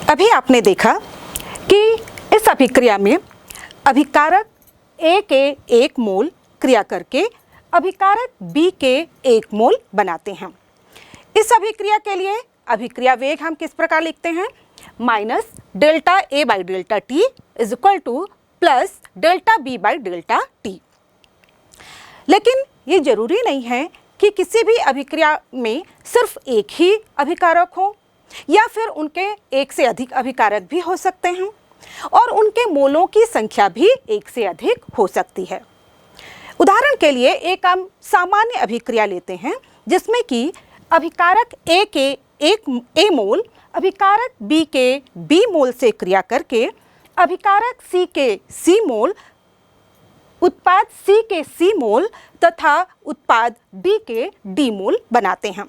अभी आपने देखा कि इस अभिक्रिया में अभिकारक A के 1 मोल क्रिया करके अभिकारक B के 1 मोल बनाते हैं। इस अभिक्रिया के लिए अभिक्रिया वेग हम किस प्रकार लिखते हैं? Minus delta A by delta T is equal to plus delta B by delta T। लेकिन ये जरूरी नहीं है कि किसी भी अभिक्रिया में सिर्फ एक ही अभिकारक हो या फिर उनके एक से अधिक अभिकारक भी हो सकते हैं और उनके मोलों की संख्या भी एक से अधिक हो सकती है। उदाहरण के लिए एक हम सामान्य अभिक्रिया लेते हैं जिसमें कि अभिकारक A के A मोल अभिकारक B के B मोल से क्रिया करके अभिकारक C के C मोल उत्पाद C के C मोल तथा उत्पाद D के D मोल बनाते हैं।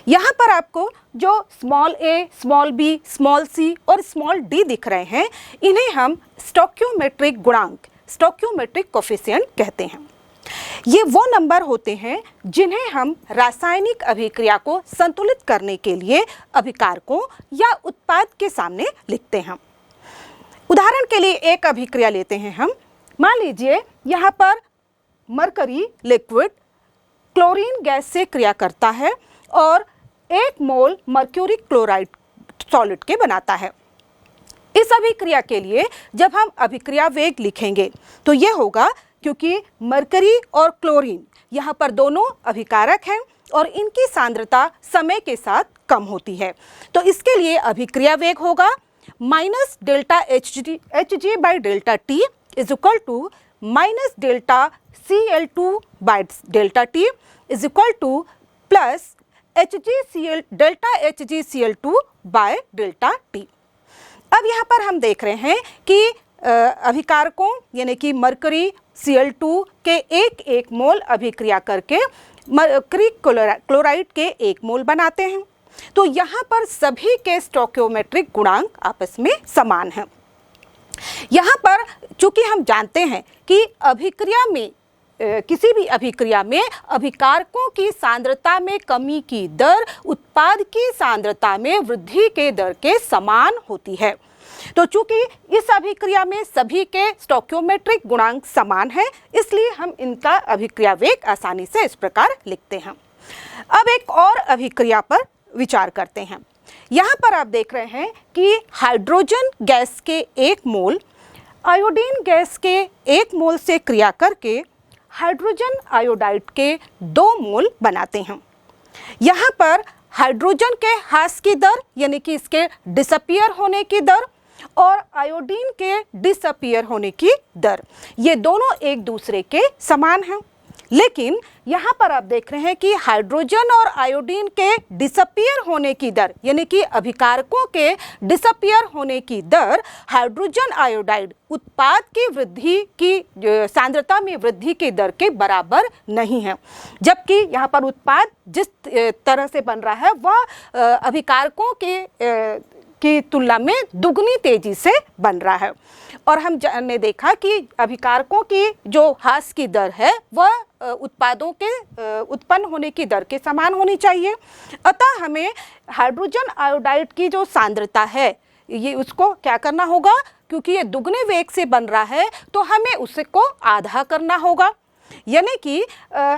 यहाँ पर आपको जो small a, small b, small c और स्मॉल d दिख रहे हैं, इन्हें हम स्टोइकियोमेट्रिक गुणांक, स्टोइकियोमेट्रिक कोफिशिएंट कहते हैं। ये वो नंबर होते हैं जिन्हें हम रासायनिक अभिक्रिया को संतुलित करने के लिए अभिकारकों या उत्पाद के सामने लिखते हैं। उदाहरण के लिए एक अभिक्रिया लेते हैं हम। मान लीजिए यहाँ पर मरकरी लिक्विड क्लोरीन गैस से क्रिया करता है और 1 मोल मर्क्यूरी क्लोराइड सॉलिड के बनाता है। इस अभिक्रिया के लिए जब हम अभिक्रिया वेग लिखेंगे तो ये होगा, क्योंकि मरकरी और क्लोरीन यहाँ पर दोनों अभिकारक हैं और इनकी सांद्रता समय के साथ कम होती है, तो इसके लिए अभिक्रिया वेग होगा minus delta H G by delta T is equal to minus delta Cl2 by delta T is equal to plus delta HgCl2 by delta T. अब यहाँ पर हम देख रहे हैं कि अभिकारकों यानी कि मरकरी Cl2 के एक मोल अभिक्रिया करके मरकरी क्लोराइड के 1 मोल बनाते हैं, तो यहाँ पर सभी के स्टोइकियोमेट्रिक गुणांक आपस में समान हैं। यहाँ पर चूंकि हम जानते हैं कि अभिक्रिया में किसी भी अभिक्रिया में अभिकारकों की सांद्रता में कमी की दर उत्पाद की सांद्रता में वृद्धि के दर के समान होती है, तो चूंकि इस अभिक्रिया में सभी के स्टोइकियोमेट्रिक गुणांक समान है, इसलिए हम इनका अभिक्रिया वेग आसानी से इस प्रकार लिखते हैं। अब एक और अभिक्रिया पर विचार करते हैं। यहाँ पर आप देख रहे हैं कि हाइड्रोजन गैस के 1 मोल आयोडीन गैस के 1 मोल से क्रिया करके हाइड्रोजन आयोडाइड के 2 मोल बनाते हैं। यहाँ पर हाइड्रोजन के ह्रास की दर यानी कि इसके डिसअपीयर होने की दर और आयोडीन के डिसअपीयर होने की दर, ये दोनों एक दूसरे के समान हैं। लेकिन यहाँ पर आप देख रहे हैं कि हाइड्रोजन और आयोडीन के डिसअपीयर होने की दर यानी कि अभिकारकों के डिसअपीयर होने की दर हाइड्रोजन आयोडाइड उत्पाद की वृद्धि की सांद्रता में वृद्धि की दर के बराबर नहीं है, जबकि यहाँ पर उत्पाद जिस तरह से बन रहा है वह अभिकारकों की तुलना में दुगनी तेजी से बन रहा है। और हमने देखा कि अभिकारकों की जो ह्रास की दर है वह उत्पादों के उत्पन्न होने की दर के समान होनी चाहिए। अतः हमें हाइड्रोजन आयोडाइड की जो सांद्रता है ये उसको क्या करना होगा, क्योंकि ये दुगने वेग से बन रहा है तो हमें उसको आधा करना होगा। यानी कि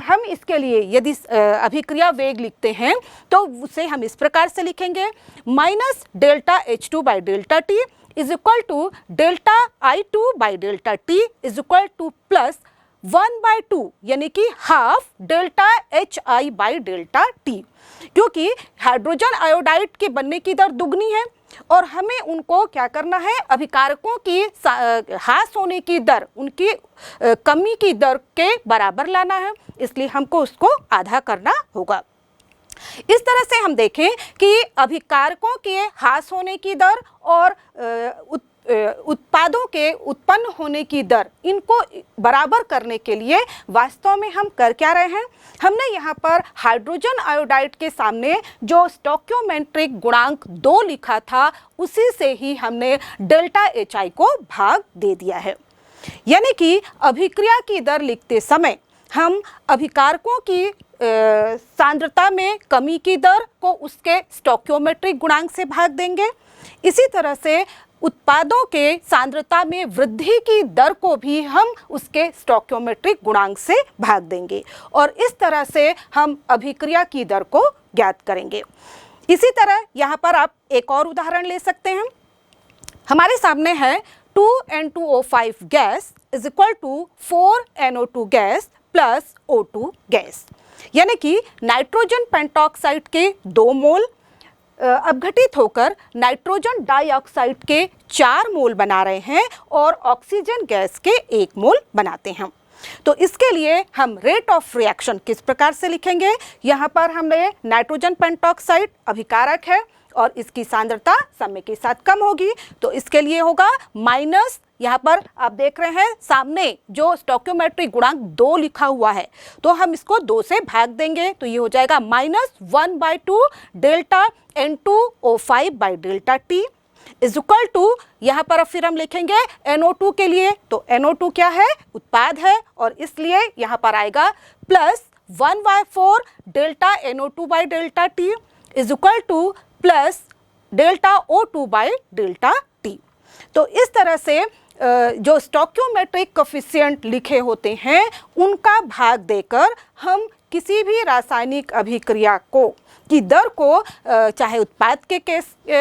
हम इसके लिए यदि अभिक्रिया वेग लिखते हैं तो उसे हम इस प्रकार से लिखेंगे minus delta H2 by delta T is equal to delta I2 by delta T is equal to plus 1/2 यानी कि half delta HI by delta T, क्योंकि हाइड्रोजन आयोडाइड के बनने की दर दुगनी है और हमें उनको क्या करना है, अभिकारकों की ह्रास होने की दर उनकी कमी की दर के बराबर लाना है, इसलिए हमको उसको आधा करना होगा। इस तरह से हम देखें कि अभिकारकों के ह्रास होने की दर और उत्पादों के उत्पन्न होने की दर, इनको बराबर करने के लिए वास्तव में हम कर क्या रहे हैं, हमने यहाँ पर हाइड्रोजन आयोडाइड के सामने जो स्टोइकियोमेट्रिक गुणांक 2 लिखा था उसी से ही हमने डेल्टा HI को भाग दे दिया है। यानी कि अभिक्रिया की दर लिखते समय हम अभिकारकों की सांद्रता में कमी की दर को उसके स्टोइकियोमेट्रिक गुणांक से भाग देंगे इसी तरह से उत्पादों के सांद्रता में वृद्धि की दर को भी हम उसके स्टोइकियोमेट्रिक गुणांक से भाग देंगे और इस तरह से हम अभिक्रिया की दर को ज्ञात करेंगे। इसी तरह यहाँ पर आप एक और उदाहरण ले सकते हैं। हमारे सामने है 2N2O5 gas is equal to 4NO2 gas plus O2 gas, यानी कि नाइट्रोजन पेंटॉक्साइड के 2 मोल अपघटित होकर नाइट्रोजन डाइऑक्साइड के 4 मोल बना रहे हैं और ऑक्सीजन गैस के 1 मोल बनाते हैं। तो इसके लिए हम रेट ऑफ रिएक्शन किस प्रकार से लिखेंगे? यहाँ पर हमने नाइट्रोजन पेंटॉक्साइड अभिकारक है और इसकी सांद्रता समय के साथ कम होगी, तो इसके लिए होगा माइनस, यहाँ पर आप देख रहे हैं सामने जो स्टोइकियोमेट्रिक गुणांक 2 लिखा हुआ है, तो हम इसको 2 से भाग देंगे, तो ये हो जाएगा -1/2 delta N2O5 by delta T is equal to, यहाँ पर अब फिर हम लिखेंगे NO2 के लिए, तो NO2 क्या है? उत्पाद है और इसलिए यहाँ पर आएगा plus 1/4 delta NO2 by delta T is equal to plus delta O2 by delta T। तो इस तरह से जो स्टोइकियोमेट्रिक कोफिशिएंट लिखे होते हैं उनका भाग देकर हम किसी भी रासायनिक अभिक्रिया को की दर को चाहे उत्पाद के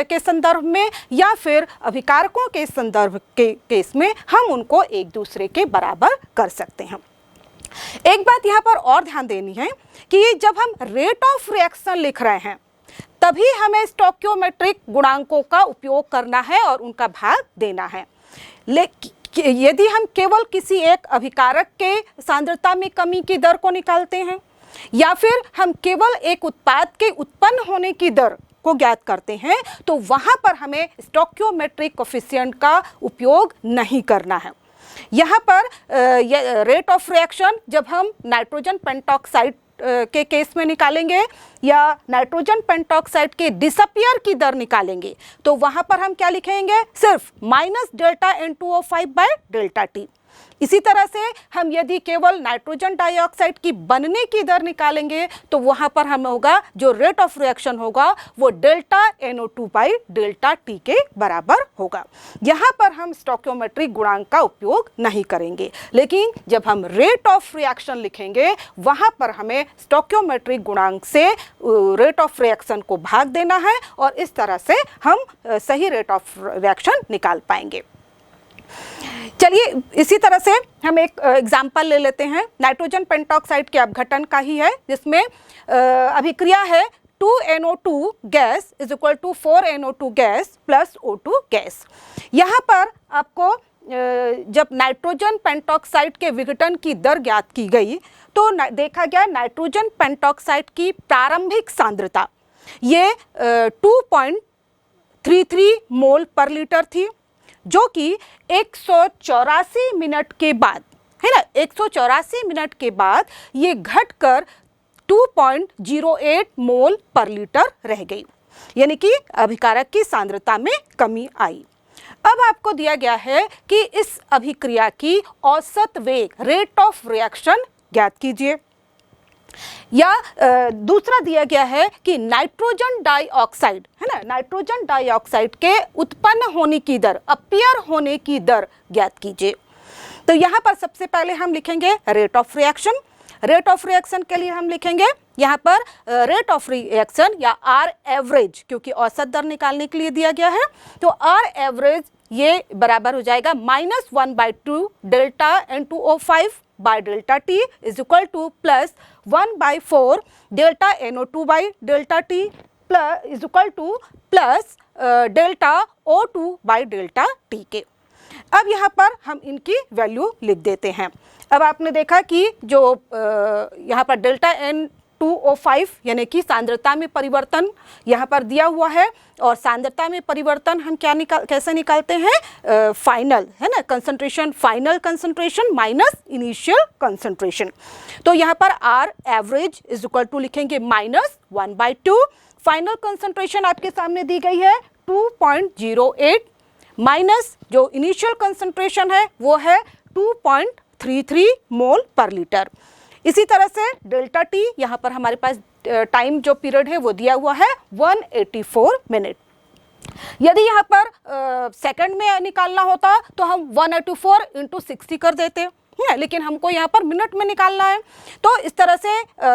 के संदर्भ में या फिर अभिकारकों के संदर्भ के केस में हम उनको एक दूसरे के बराबर कर सकते हैं। एक बात यहाँ पर और ध्यान देनी है कि जब हम रेट ऑफ रिएक्शन लिख रहे हैं तभी हमें स्टोइकियोमेट्रिक गुणांकों का उपयोग करना है और उनका भाग देना है। लेकिन यदि हम केवल किसी एक अभिकारक के सांद्रता में कमी की दर को निकालते हैं या फिर हम केवल एक उत्पाद के उत्पन्न होने की दर को ज्ञात करते हैं तो वहाँ पर हमें स्टोइकियोमेट्रिक कोफिशिएंट का उपयोग नहीं करना है। यहाँ पर रेट ऑफ रिएक्शन जब हम नाइट्रोजन पेंटॉक्साइड के केस में निकालेंगे या नाइट्रोजन पेंटॉक्साइड के डिसअपियर की दर निकालेंगे तो वहाँ पर हम क्या लिखेंगे? सिर्फ minus delta N2O5 by delta T। इसी तरह से हम यदि केवल नाइट्रोजन डाइऑक्साइड की बनने की दर निकालेंगे तो वहाँ पर हमें होगा जो रेट ऑफ रिएक्शन होगा वो delta NO2 by delta T के बराबर होगा। यहाँ पर हम स्टोइकियोमेट्रिक गुणांक का उपयोग नहीं करेंगे, लेकिन जब हम रेट ऑफ रिएक्शन लिखेंगे वहाँ पर हमें स्टोइकियोमेट्रिक गुणांक से रेट ऑफ रिएक्शन को भाग देना है और इस तरह से हम सही रेट ऑफ रिएक्शन निकाल पाएंगे। चलिए इसी तरह से हम एक एग्जाम्पल ले लेते हैं नाइट्रोजन पेंटॉक्साइड के अपघटन का ही है, जिसमें अभिक्रिया है 2NO2 gas is equal to 4NO2 gas plus O2 gas. यहाँ पर आपको जब नाइट्रोजन पेंटॉक्साइड के विघटन की दर ज्ञात की गई तो देखा गया नाइट्रोजन पेंटॉक्साइड की प्रारंभिक सांद्रता ये 2.33 मोल पर लीटर थी, जो कि 184 मिनट के बाद, है ना, 184 मिनट के बाद ये घटकर 2.08 मोल पर लीटर रह गई, यानी कि अभिकारक की सांद्रता में कमी आई। अब आपको दिया गया है कि इस अभिक्रिया की औसत वेग रेट ऑफ रिएक्शन ज्ञात कीजिए, या दूसरा दिया गया है कि नाइट्रोजन डाइऑक्साइड, है ना, नाइट्रोजन डाइऑक्साइड के उत्पन्न होने की दर, अपीयर होने की दर ज्ञात कीजिए। तो यहाँ पर सबसे पहले हम लिखेंगे rate of reaction. Rate of reaction के लिए हम लिखेंगे यहाँ पर रेट ऑफ रिएक्शन या R एवरेज, क्योंकि औसत दर निकालने के लिए दिया गया है, तो R एवरेज ये बराबर हो जाएगा -1/2 delta N2O5 by delta T is equal to plus 1/4 delta NO2 by delta T plus is equal to plus delta O2 by delta T के। अब यहाँ पर हम इनकी वैल्यू लिख देते हैं। अब आपने देखा कि जो यहाँ पर डेल्टा N2O5 यानी कि सांद्रता में परिवर्तन यहाँ पर दिया हुआ है, और सांद्रता में परिवर्तन हम क्या कैसे निकालते हैं? फाइनल, है ना, concentration, final concentration minus initial concentration. तो यहाँ पर R average is equal to लिखेंगे -1/2, फाइनल कंसंट्रेशन आपके सामने दी गई है 2.08 माइनस जो इनिशियल कंसंट्रेशन है वो है 2.33 मोल पर लीटर। इसी तरह से डेल्टा T यहाँ पर हमारे पास टाइम जो पीरियड है वो दिया हुआ है 184 मिनट। यदि यहाँ पर सेकंड में निकालना होता तो हम 184 इंटू 60 कर देते हैं, लेकिन हमको यहाँ पर मिनट में निकालना है। तो इस तरह से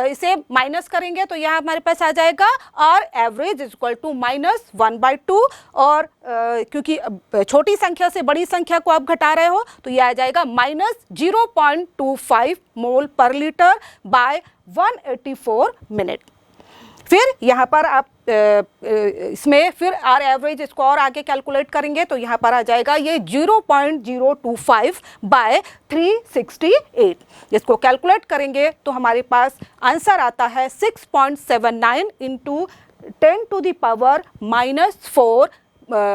इसे माइनस करेंगे तो यहाँ हमारे पास आ जाएगा R average is equal to -1/2, और क्योंकि छोटी संख्या से बड़ी संख्या को आप घटा रहे हो तो यह आ जाएगा -0.25 मोल पर लीटर बाय 184 मिनट। फिर यहाँ पर आप इसमें फिर आर एवरेज इसको और आगे कैलकुलेट करेंगे तो यहाँ पर आ जाएगा ये 0.025 बाय 368। इसको कैलकुलेट करेंगे तो हमारे पास आंसर आता है 6.79 इंटू 10⁻⁻4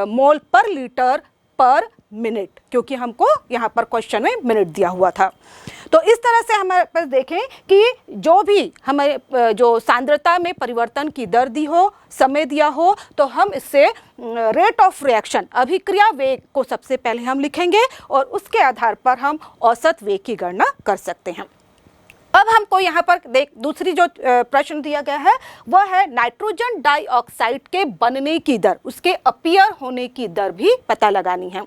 मोल पर लीटर पर मिनट, क्योंकि हमको यहाँ पर क्वेश्चन में मिनट दिया हुआ था। तो इस तरह से हमारे पास देखें कि जो भी हमें जो सांद्रता में परिवर्तन की दर दी हो, समय दिया हो, तो हम इससे रेट ऑफ रिएक्शन अभिक्रिया वेग को सबसे पहले हम लिखेंगे और उसके आधार पर हम औसत वेग की गणना कर सकते हैं। अब हमको यहाँ पर दूसरी जो प्रश्न दिया गया है वह है नाइट्रोजन डाइऑक्साइड के बनने की दर, उसके अपीयर होने की दर भी पता लगानी है।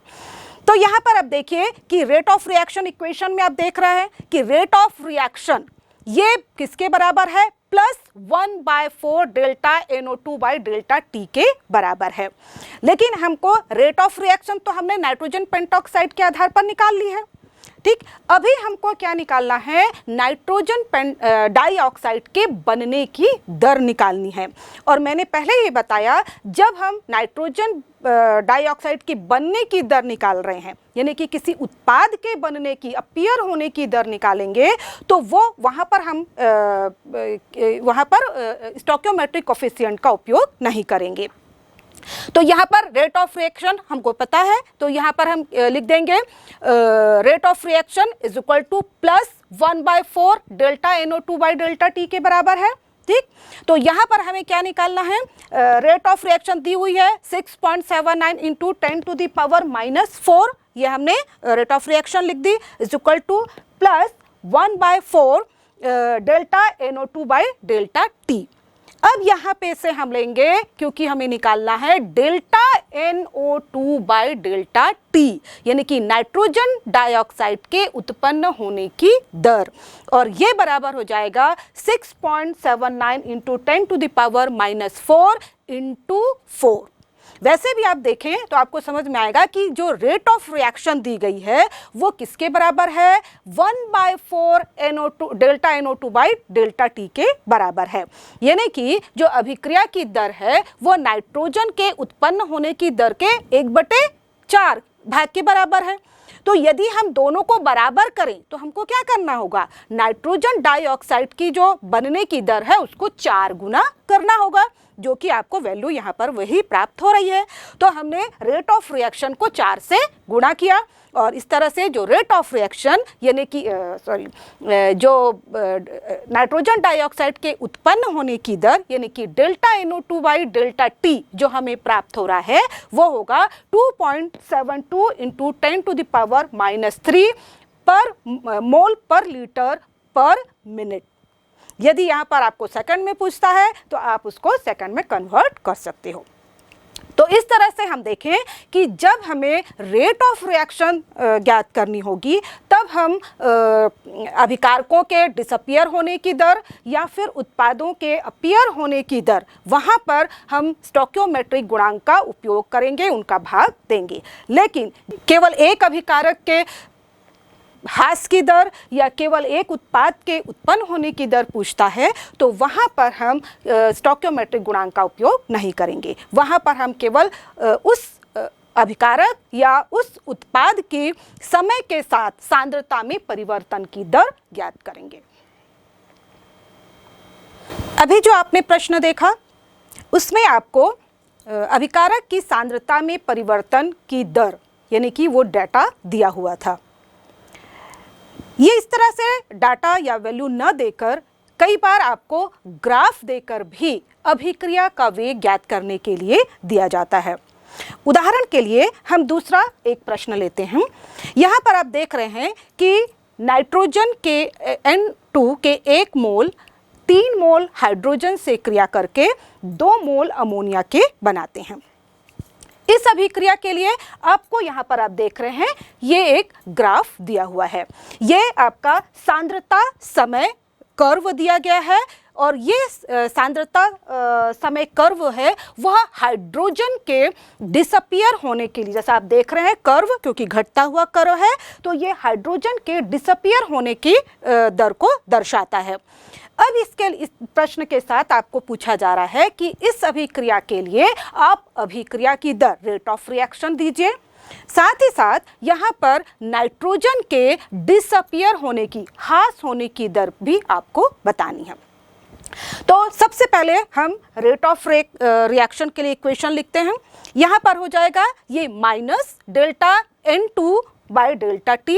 तो यहाँ पर आप देखिए कि रेट ऑफ रिएक्शन इक्वेशन में आप देख रहे हैं कि रेट ऑफ रिएक्शन ये किसके बराबर है, +1/4 delta NO2 by delta T के बराबर है। लेकिन हमको रेट ऑफ रिएक्शन तो हमने नाइट्रोजन पेंटॉक्साइड के आधार पर निकाल ली है, ठीक। अभी हमको क्या निकालना है, नाइट्रोजन डाइऑक्साइड के बनने की दर निकालनी है। और मैंने पहले ही बताया जब हम नाइट्रोजन डाइऑक्साइड की बनने की दर निकाल रहे हैं, यानी कि किसी उत्पाद के बनने की अपीयर होने की दर निकालेंगे, तो वो वहाँ पर हम स्टोइकियोमेट्रिक कोफिशिएंट का उपयोग नहीं करेंगे। तो यहाँ पर रेट ऑफ रिएक्शन हमको पता है, तो यहाँ पर हम लिख देंगे rate of reaction is equal to +1/4 delta NO2 by delta T के बराबर है, ठीक। तो यहाँ पर हमें क्या निकालना है, रेट ऑफ रिएक्शन दी हुई है 6.79 इंटू 10⁻⁻4, ये हमने रेट ऑफ रिएक्शन लिख दी, is equal to +1/4 delta NO2 by delta T। अब यहाँ पे से हम लेंगे, क्योंकि हमें निकालना है delta NO2 by delta T, यानी कि नाइट्रोजन डाइऑक्साइड के उत्पन्न होने की दर, और ये बराबर हो जाएगा 6.79 इंटू 10⁻⁻4 इंटू 4। वैसे भी आप देखें तो आपको समझ में आएगा कि जो रेट ऑफ रिएक्शन दी गई है वो किसके बराबर है, 1/4 delta NO2 by delta T के बराबर है। यानी कि जो अभिक्रिया की दर है वो नाइट्रोजन के उत्पन्न होने की दर के 1/4 भाग के बराबर है। तो यदि हम दोनों को बराबर करें तो हमको क्या करना होगा, नाइट्रोजन डाइऑक्साइड की जो बनने की दर है उसको 4 गुना करना होगा, जो कि आपको वैल्यू यहाँ पर वही प्राप्त हो रही है। तो हमने रेट ऑफ रिएक्शन को 4 से गुणा किया, और इस तरह से जो रेट ऑफ रिएक्शन यानी कि जो नाइट्रोजन डाइऑक्साइड के उत्पन्न होने की दर यानी कि delta NO2 by delta T जो हमें प्राप्त हो रहा है वो होगा 2.72 इंटू 10⁻³ पर मोल पर लीटर पर मिनट। यदि यहाँ पर आपको सेकंड में पूछता है तो आप उसको सेकंड में कन्वर्ट कर सकते हो। तो इस तरह से हम देखें कि जब हमें रेट ऑफ रिएक्शन ज्ञात करनी होगी तब हम अभिकारकों के डिसअपियर होने की दर या फिर उत्पादों के अपीयर होने की दर, वहाँ पर हम स्टोइकियोमेट्रिक गुणांक का उपयोग करेंगे, उनका भाग देंगे। लेकिन केवल एक अभिकारक के ह्रास की दर या केवल एक उत्पाद के उत्पन्न होने की दर पूछता है तो वहाँ पर हम स्टोइकियोमेट्रिक गुणांक का उपयोग नहीं करेंगे। वहाँ पर हम केवल उस अभिकारक या उस उत्पाद की समय के साथ सांद्रता में परिवर्तन की दर ज्ञात करेंगे। अभी जो आपने प्रश्न देखा उसमें आपको अभिकारक की सांद्रता में परिवर्तन की दर यानी कि वो डाटा दिया हुआ था। ये इस तरह से डाटा या वैल्यू न देकर कई बार आपको ग्राफ देकर भी अभिक्रिया का वेग ज्ञात करने के लिए दिया जाता है। उदाहरण के लिए हम दूसरा एक प्रश्न लेते हैं। यहाँ पर आप देख रहे हैं कि नाइट्रोजन के N2 के 1 मोल 3 मोल हाइड्रोजन से क्रिया करके 2 मोल अमोनिया के बनाते हैं। इस अभिक्रिया के लिए आपको यहाँ पर आप देख रहे हैं ये एक ग्राफ दिया हुआ है, ये आपका सांद्रता समय कर्व दिया गया है और ये सांद्रता समय कर्व है वह हाइड्रोजन के डिसअपियर होने के लिए, जैसा आप देख रहे हैं कर्व क्योंकि घटता हुआ कर्व है तो ये हाइड्रोजन के डिसअपियर होने की दर को दर्शाता है। अब इस प्रश्न के साथ आपको पूछा जा रहा है कि इस अभिक्रिया के लिए आप अभिक्रिया की दर रेट ऑफ रिएक्शन दीजिए, साथ ही साथ यहाँ पर नाइट्रोजन के डिसअपियर होने की, ह्रास होने की दर भी आपको बतानी है। तो सबसे पहले हम रेट ऑफ रिएक्शन के लिए इक्वेशन लिखते हैं। यहाँ पर हो जाएगा ये minus delta N2 by delta T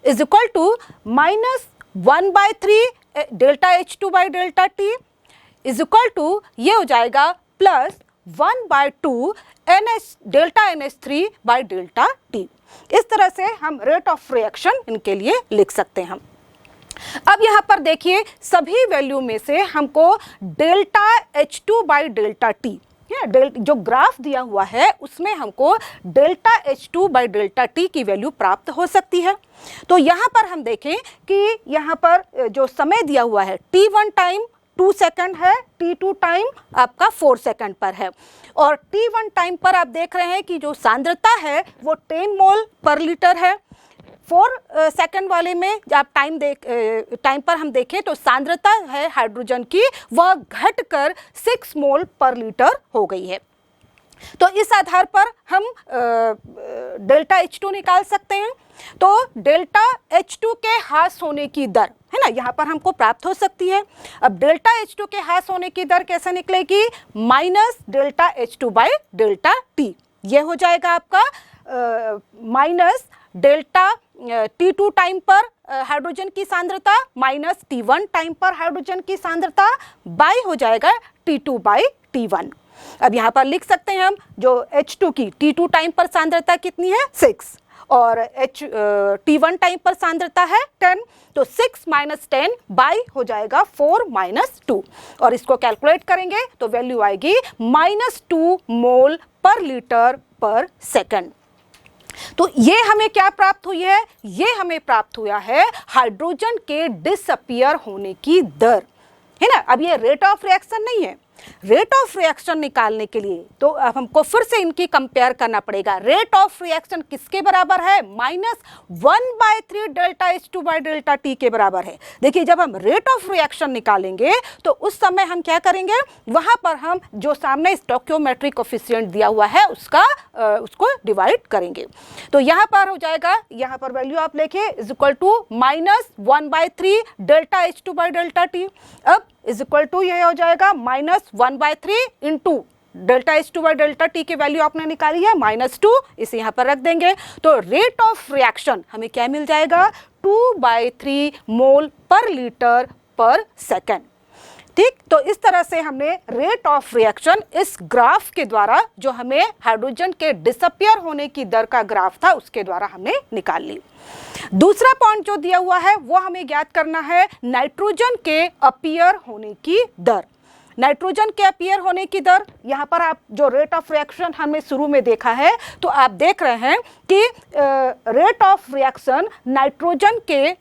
is equal to minus 1/3 delta H2 by delta T is equal to ये हो जाएगा plus 1/2 delta NH3 by delta T। इस तरह से हम रेट ऑफ रिएक्शन इनके लिए लिख सकते हैं। अब यहाँ पर देखिए सभी वैल्यू में से हमको delta H2 by delta T, जो ग्राफ दिया हुआ है उसमें हमको delta H2 by delta T की वैल्यू प्राप्त हो सकती है। तो यहाँ पर हम देखें कि यहाँ पर जो समय दिया हुआ है T1 टाइम 2 सेकंड है, T2 टाइम आपका 4 सेकंड पर है और T1 टाइम पर आप देख रहे हैं कि जो सांद्रता है वो 10 मोल पर लीटर है। 4 सेकंड वाले में जब टाइम पर हम देखें तो सांद्रता है हाइड्रोजन की वह घटकर 6 मोल पर लीटर हो गई है। तो इस आधार पर हम डेल्टा H2 निकाल सकते हैं। तो डेल्टा H2 के ह्रास होने की दर है ना यहाँ पर हमको प्राप्त हो सकती है। अब डेल्टा H2 के ह्रास होने की दर कैसे निकलेगी, minus delta H2 by delta T, ये हो जाएगा आपका माइनस डेल्टा T2 टाइम पर हाइड्रोजन की सांद्रता माइनस T1 टाइम पर हाइड्रोजन की सांद्रता बाई हो जाएगा T2 बाई T1। अब यहाँ पर लिख सकते हैं हम जो H2 की T2 टाइम पर सांद्रता कितनी है 6 और T1 टाइम पर सांद्रता है 10, तो 6 माइनस 10 बाई हो जाएगा 4 माइनस 2 और इसको कैलकुलेट करेंगे तो वैल्यू आएगी -2 मोल पर लीटर पर सेकंड। तो ये हमें क्या प्राप्त हुई है, ये हमें प्राप्त हुआ है हाइड्रोजन के डिसअपियर होने की दर, है ना। अब ये रेट ऑफ रिएक्शन नहीं है, रेट ऑफ रिएक्शन निकालने के लिए तो अब हमको फिर से इनकी कंपेयर करना पड़ेगा। रेट ऑफ रिएक्शन किसके बराबर है, -1/3 delta H2 by delta T के बराबर है। देखिए जब हम रेट ऑफ रिएक्शन निकालेंगे तो उस समय हम क्या करेंगे, वहां पर हम जो सामने स्टोइकियोमेट्रिक कोएफिशिएंट दिया हुआ है उसको डिवाइड करेंगे। तो यहाँ पर हो जाएगा, यहाँ पर वैल्यू आप लिखे is equal to -1/3 delta H2 by delta T। अब इज इक्वल टू ये हो जाएगा -1/3 into delta H2 by delta T की वैल्यू आपने निकाली है -2, इसे यहाँ पर रख देंगे तो रेट ऑफ रिएक्शन हमें क्या मिल जाएगा 2/3 मोल पर लीटर पर सेकेंड। ठीक, तो इस तरह से हमने रेट ऑफ रिएक्शन इस ग्राफ के द्वारा जो हमें हाइड्रोजन के डिसअपियर होने की दर का ग्राफ था उसके द्वारा हमने निकाल ली। दूसरा पॉइंट जो दिया हुआ है वो हमें ज्ञात करना है नाइट्रोजन के अपीयर होने की दर। नाइट्रोजन के अपीयर होने की दर, यहाँ पर आप जो रेट ऑफ रिएक्शन हमने शुरू में देखा है तो आप देख रहे हैं कि रेट ऑफ रिएक्शन नाइट्रोजन के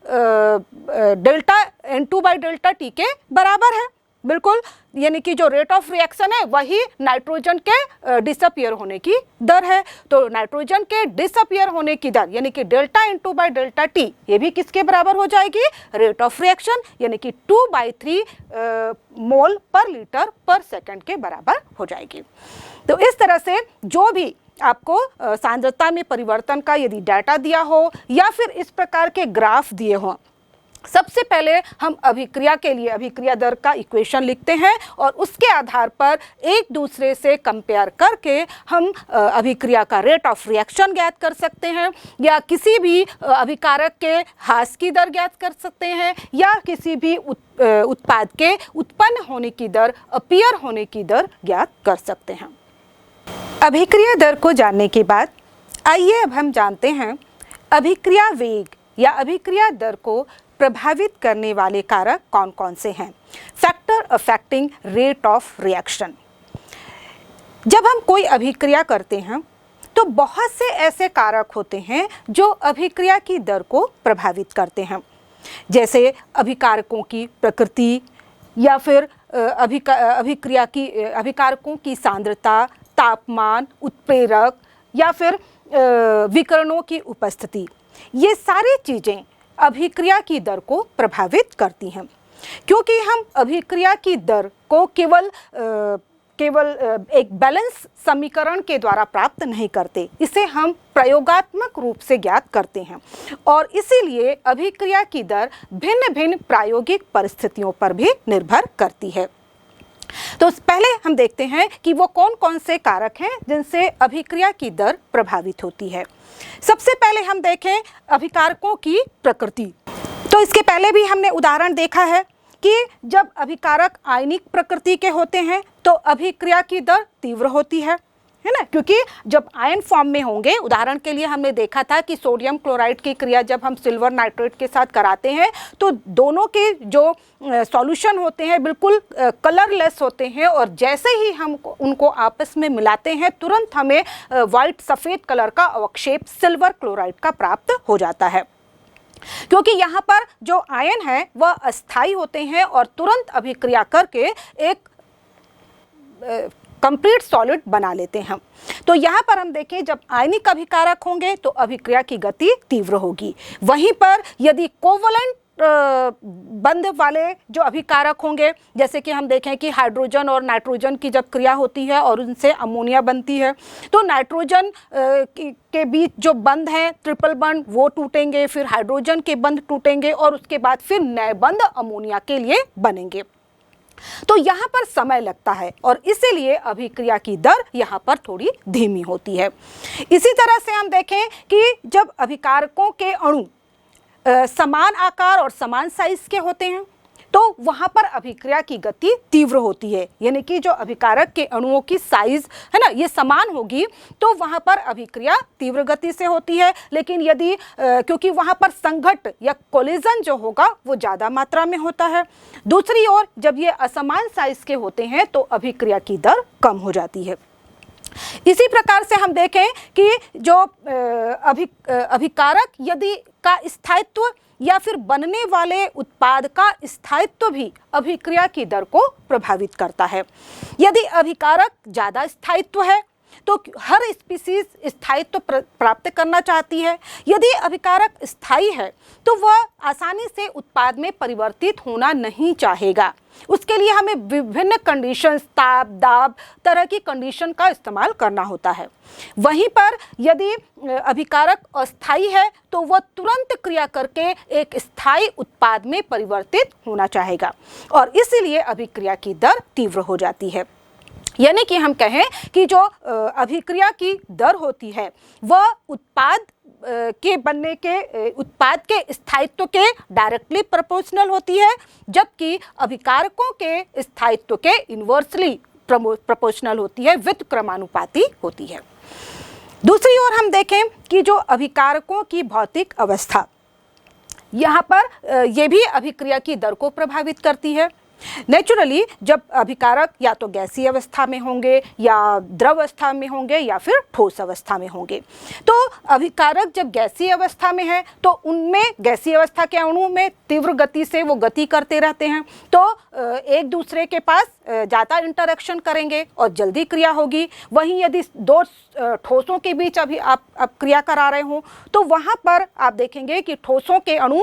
delta N2 by delta T के बराबर है, बिल्कुल, यानी कि जो रेट ऑफ रिएक्शन है वही नाइट्रोजन के डिसअपियर होने की दर है। तो नाइट्रोजन के डिसअपियर होने की दर यानी कि delta N2 by delta T ये भी किसके बराबर हो जाएगी, रेट ऑफ रिएक्शन यानी कि 2/3 मोल पर लीटर पर सेकंड के बराबर हो जाएगी। तो इस तरह से जो भी आपको सांद्रता में परिवर्तन का यदि डाटा दिया हो या फिर इस प्रकार के ग्राफ दिए हों, सबसे पहले हम अभिक्रिया के लिए अभिक्रिया दर का इक्वेशन लिखते हैं और उसके आधार पर एक दूसरे से कंपेयर करके हम अभिक्रिया का रेट ऑफ रिएक्शन ज्ञात कर सकते हैं या किसी भी अभिकारक के ह्रास की दर ज्ञात कर सकते हैं या किसी भी उत्पाद के उत्पन्न होने की दर, अपीयर होने की दर ज्ञात कर सकते हैं। अभिक्रिया दर को जानने के बाद आइए अब हम जानते हैं अभिक्रिया वेग या अभिक्रिया दर को प्रभावित करने वाले कारक कौन कौन से हैं। Factor affecting rate of reaction. जब हम कोई अभिक्रिया करते हैं तो बहुत से ऐसे कारक होते हैं जो अभिक्रिया की दर को प्रभावित करते हैं, जैसे अभिकारकों की प्रकृति या फिर अभिकारकों की सांद्रता, तापमान, उत्प्रेरक या फिर विकरणों की उपस्थिति। ये सारी चीज़ें अभिक्रिया की दर को प्रभावित करती हैं। क्योंकि हम अभिक्रिया की दर को केवल एक बैलेंस समीकरण के द्वारा प्राप्त नहीं करते, इसे हम प्रयोगात्मक रूप से ज्ञात करते हैं और इसीलिए अभिक्रिया की दर भिन्न भिन्न प्रायोगिक परिस्थितियों पर भी निर्भर करती है। तो पहले हम देखते हैं कि वो कौन कौन से कारक हैं जिनसे अभिक्रिया की दर प्रभावित होती है। सबसे पहले हम देखें अभिकारकों की प्रकृति। तो इसके पहले भी हमने उदाहरण देखा है कि जब अभिकारक आयनिक प्रकृति के होते हैं तो अभिक्रिया की दर तीव्र होती है ना, क्योंकि जब आयन फॉर्म में होंगे, उदाहरण के लिए हमने देखा था कि सोडियम क्लोराइड की क्रिया जब हम सिल्वर नाइट्रेट के साथ कराते हैं तो दोनों के जो सॉल्यूशन होते हैं बिल्कुल कलरलेस होते हैं और जैसे ही हम उनको आपस में मिलाते हैं तुरंत हमें वाइट सफ़ेद कलर का अवक्षेप सिल्वर क्लोराइड का प्राप्त हो जाता है, क्योंकि यहाँ पर जो आयन है वह अस्थायी होते हैं और तुरंत अभिक्रिया करके एक कंप्लीट सॉलिड बना लेते हैं। तो यहाँ पर हम देखें जब आयनिक अभिकारक होंगे तो अभिक्रिया की गति तीव्र होगी। वहीं पर यदि कोवलेंट बंध वाले जो अभिकारक होंगे, जैसे कि हम देखें कि हाइड्रोजन और नाइट्रोजन की जब क्रिया होती है और उनसे अमोनिया बनती है तो नाइट्रोजन के बीच जो बंध हैं ट्रिपल बंध वो टूटेंगे, फिर हाइड्रोजन के बंध टूटेंगे और उसके बाद फिर नए बंध अमोनिया के लिए बनेंगे। तो यहाँ पर समय लगता है और इसीलिए अभिक्रिया की दर यहाँ पर थोड़ी धीमी होती है। इसी तरह से हम देखें कि जब अभिकारकों के अणु समान आकार और समान साइज के होते हैं तो वहाँ पर अभिक्रिया की गति तीव्र होती है, यानी कि जो अभिकारक के अणुओं की साइज है ना ये समान होगी तो वहाँ पर अभिक्रिया तीव्र गति से होती है। लेकिन यदि क्योंकि वहाँ पर संघट या कोलिजन जो होगा वो ज़्यादा मात्रा में होता है। दूसरी ओर जब ये असमान साइज के होते हैं तो अभिक्रिया की दर कम हो जाती है। इसी प्रकार से हम देखें कि जो अभिकारक यदि का स्थायित्व या फिर बनने वाले उत्पाद का स्थायित्व भी अभिक्रिया की दर को प्रभावित करता है। यदि अभिकारक ज़्यादा स्थायित्व है तो हर स्पीसीज स्थायित्व प्राप्त करना चाहती है। यदि अभिकारक स्थायी है तो वह आसानी से उत्पाद में परिवर्तित होना नहीं चाहेगा। उसके लिए हमें विभिन्न कंडीशंस, ताप, दाब तरह की कंडीशन का इस्तेमाल करना होता है। वहीं पर यदि अभिकारक अस्थायी है तो वह तुरंत क्रिया करके एक स्थायी उत्पाद में परिवर्तित होना चाहेगा और इसीलिए अभिक्रिया की दर तीव्र हो जाती है। यानी कि हम कहें कि जो अभिक्रिया की दर होती है वह उत्पाद के बनने के उत्पाद के स्थायित्व के डायरेक्टली प्रोपोर्शनल होती है, जबकि अभिकारकों के स्थायित्व के इन्वर्सली प्रोपोर्शनल होती है, व्युत्क्रमानुपाती होती है। दूसरी ओर हम देखें कि जो अभिकारकों की भौतिक अवस्था, यहाँ पर ये भी अभिक्रिया की दर को प्रभावित करती है। नेचुरली जब अभिकारक या तो गैसीय अवस्था में होंगे या द्रव अवस्था में होंगे या फिर ठोस अवस्था में होंगे, तो अभिकारक जब गैसीय अवस्था में है तो उनमें गैसीय अवस्था के अणु में तीव्र गति से वो गति करते रहते हैं, तो एक दूसरे के पास ज़्यादा इंटरेक्शन करेंगे और जल्दी क्रिया होगी। वहीं यदि दो ठोसों के बीच अभी आप क्रिया करा रहे हो तो वहाँ पर आप देखेंगे कि ठोसों के अणु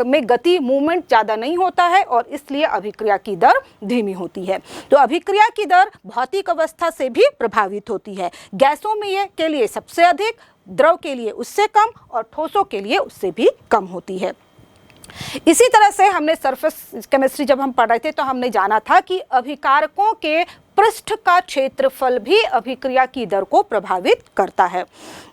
में गति मूवमेंट ज़्यादा नहीं होता है और इसलिए अभिक्रिया की दर धीमी होती है। तो अभिक्रिया की दर भौतिक अवस्था से भी प्रभावित होती है। गैसों में ये के लिए सबसे अधिक, द्रव के लिए उससे कम और ठोसों के लिए उससे भी कम होती है। इसी तरह से हमने सरफेस केमिस्ट्री जब हम पढ़ रहे थे तो हमने जाना था कि अभिकारकों के पृष्ठ का क्षेत्रफल भी अभिक्रिया की दर को प्रभावित करता है।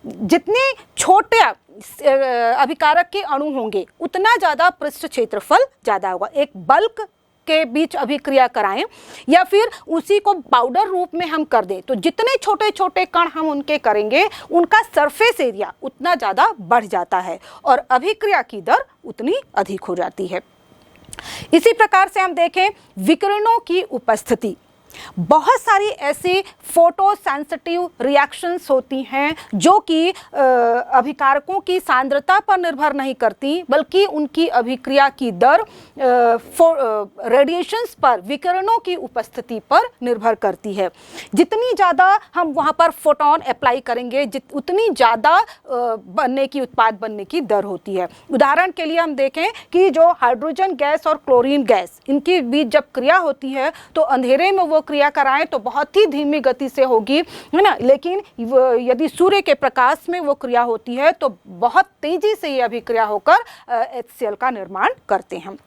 जितने छोटे अभिकारक के अणु होंगे उतना ज़्यादा पृष्ठ क्षेत्रफल ज़्यादा होगा। एक बल्क के बीच अभिक्रिया कराएं या फिर उसी को पाउडर रूप में हम कर दें तो जितने छोटे छोटे कण हम उनके करेंगे उनका सरफेस एरिया उतना ज़्यादा बढ़ जाता है और अभिक्रिया की दर उतनी अधिक हो जाती है। इसी प्रकार से हम देखें विकिरणों की उपस्थिति, बहुत सारी ऐसी फोटो सेंसिटिव रिएक्शंस होती हैं जो कि अभिकारकों की सांद्रता पर निर्भर नहीं करती, बल्कि उनकी अभिक्रिया की दर रेडिएशंस पर, विकिरणों की उपस्थिति पर निर्भर करती है। जितनी ज़्यादा हम वहाँ पर फोटोन अप्लाई करेंगे, उतनी ज़्यादा उत्पाद बनने की दर होती है। उदाहरण के लिए हम देखें कि जो हाइड्रोजन गैस और क्लोरीन गैस, इनके बीच जब क्रिया होती है तो अंधेरे में वो क्रिया कराएं तो बहुत ही धीमी गति से होगी, है ना, लेकिन यदि सूर्य के प्रकाश में वो क्रिया होती है तो बहुत तेजी से ये अभिक्रिया होकर HCl का निर्माण करते हैं।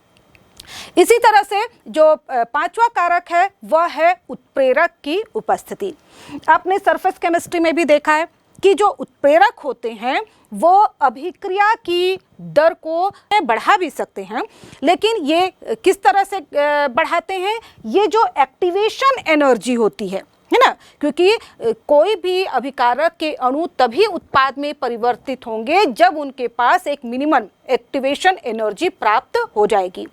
इसी तरह से जो पांचवा कारक है वह है उत्प्रेरक की उपस्थिति। आपने सरफेस केमिस्ट्री में भी देखा है कि जो उत्प्रेरक होते हैं वो अभिक्रिया की दर को बढ़ा भी सकते हैं, लेकिन ये किस तरह से बढ़ाते हैं? ये जो एक्टिवेशन एनर्जी होती है ना, क्योंकि कोई भी अभिकारक के अणु तभी उत्पाद में परिवर्तित होंगे जब उनके पास एक मिनिमम एक्टिवेशन एनर्जी प्राप्त हो जाएगी।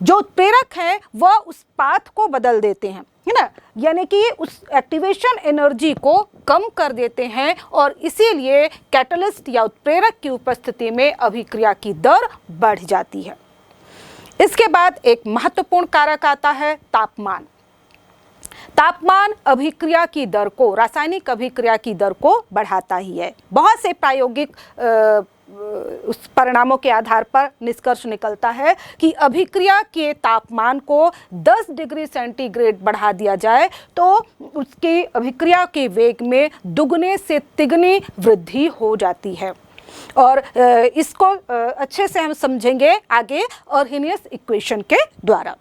जो उत्प्रेरक है वह उस पाथ को बदल देते हैं, है ना, यानी कि उस एक्टिवेशन एनर्जी को कम कर देते हैं और इसीलिए कैटलिस्ट या उत्प्रेरक की उपस्थिति में अभिक्रिया की दर बढ़ जाती है। इसके बाद एक महत्वपूर्ण कारक आता है तापमान। तापमान अभिक्रिया की दर को, रासायनिक अभिक्रिया की दर को बढ़ाता ही है। बहुत से प्रायोगिक उस परिणामों के आधार पर निष्कर्ष निकलता है कि अभिक्रिया के तापमान को 10 डिग्री सेंटीग्रेड बढ़ा दिया जाए तो उसकी अभिक्रिया के वेग में दुगने से तिगुनी वृद्धि हो जाती है। और इसको अच्छे से हम समझेंगे आगे अर्हेनियस इक्वेशन के द्वारा।